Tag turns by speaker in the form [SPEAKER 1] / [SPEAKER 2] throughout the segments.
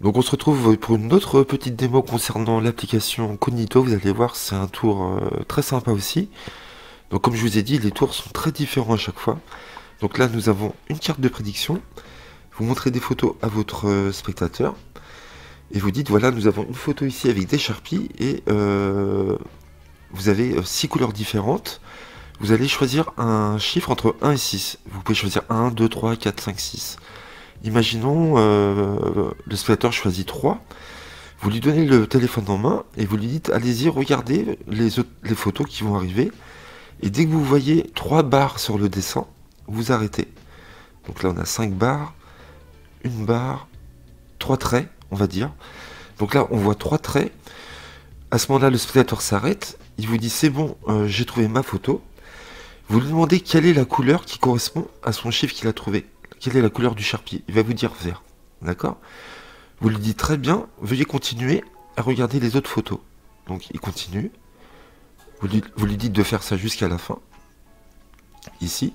[SPEAKER 1] Donc on se retrouve pour une autre petite démo concernant l'application Cognito. Vous allez voir, c'est un tour très sympa aussi. Donc comme je vous ai dit, les tours sont très différents à chaque fois. Donc là, nous avons une carte de prédiction. Vous montrez des photos à votre spectateur. Et vous dites, voilà, nous avons une photo ici avec des Sharpies. Et vous avez 6 couleurs différentes. Vous allez choisir un chiffre entre 1 et 6. Vous pouvez choisir 1, 2, 3, 4, 5, 6. Imaginons, le spectateur choisit 3. Vous lui donnez le téléphone en main et vous lui dites, allez-y, regardez les photos qui vont arriver. Et dès que vous voyez 3 barres sur le dessin, vous arrêtez. Donc là, on a 5 barres, une barre, 3 traits, on va dire. Donc là, on voit 3 traits. À ce moment-là, le spectateur s'arrête. Il vous dit, c'est bon, j'ai trouvé ma photo. Vous lui demandez quelle est la couleur qui correspond à son chiffre qu'il a trouvé. Quelle est la couleur du Sharpie? Il va vous dire vert. D'accord? Vous lui dites très bien, veuillez continuer à regarder les autres photos. Donc il continue. Vous lui dites de faire ça jusqu'à la fin. Ici.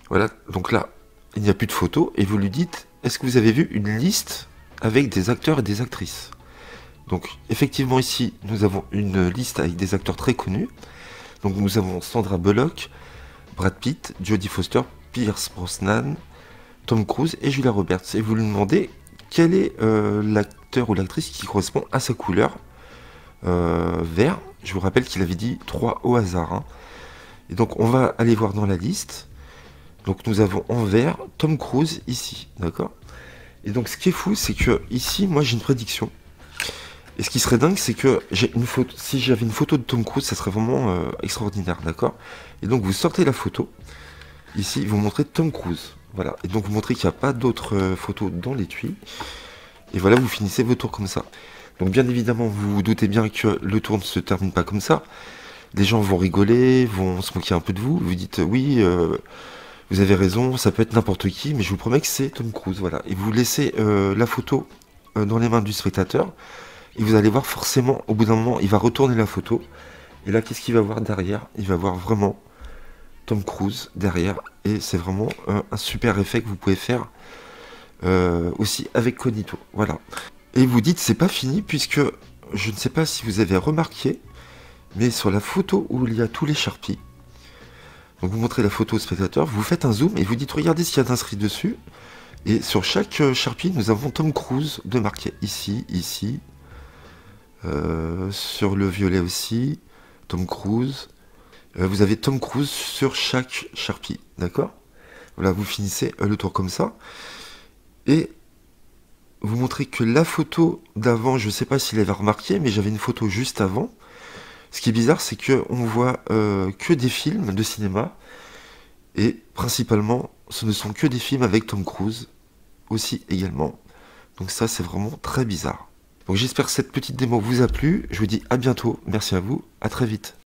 [SPEAKER 1] Voilà, donc là, il n'y a plus de photos. Et vous lui dites, est-ce que vous avez vu une liste avec des acteurs et des actrices? Donc effectivement ici, nous avons une liste avec des acteurs très connus. Donc nous avons Sandra Bullock, Brad Pitt, Jodie Foster, Pierce Brosnan, Tom Cruise et Julia Roberts. Et vous lui demandez quel est l'acteur ou l'actrice qui correspond à sa couleur vert. Je vous rappelle qu'il avait dit 3 au hasard. Hein. Et donc on va aller voir dans la liste. Donc nous avons en vert Tom Cruise ici, d'accord? Et donc ce qui est fou, c'est que ici, moi j'ai une prédiction. Et ce qui serait dingue, c'est que j'ai une photo. Si j'avais une photo de Tom Cruise, ça serait vraiment extraordinaire, d'accord? Et donc vous sortez la photo. Ici, vous montrez Tom Cruise. Voilà. Et donc vous montrez qu'il n'y a pas d'autres photos dans l'étui. Et voilà, vous finissez vos tours comme ça. Donc bien évidemment, vous vous doutez bien que le tour ne se termine pas comme ça. Les gens vont rigoler, vont se moquer un peu de vous. Vous dites oui, vous avez raison, ça peut être n'importe qui, mais je vous promets que c'est Tom Cruise. Voilà. Et vous laissez la photo dans les mains du spectateur. Et vous allez voir forcément, au bout d'un moment, il va retourner la photo. Et là, qu'est-ce qu'il va voir derrière? Il va voir vraiment Tom Cruise derrière. Et c'est vraiment un super effet que vous pouvez faire aussi avec Cognito. Voilà. Et vous dites, c'est pas fini, puisque je ne sais pas si vous avez remarqué, mais sur la photo où il y a tous les Sharpies, donc vous montrez la photo au spectateur, vous faites un zoom et vous dites, regardez ce qu'il y a d'inscrit dessus. Et sur chaque Sharpie, nous avons Tom Cruise de marqué ici, ici. Sur le violet aussi, Tom Cruise. Vous avez Tom Cruise sur chaque Sharpie, d'accord? Voilà, vous finissez le tour comme ça. Et vous montrez que la photo d'avant, je ne sais pas s'il avait remarqué, mais j'avais une photo juste avant. Ce qui est bizarre, c'est qu'on voit que des films de cinéma. Et principalement, ce ne sont que des films avec Tom Cruise aussi également. Donc ça, c'est vraiment très bizarre. Donc j'espère que cette petite démo vous a plu. Je vous dis à bientôt. Merci à vous. À très vite.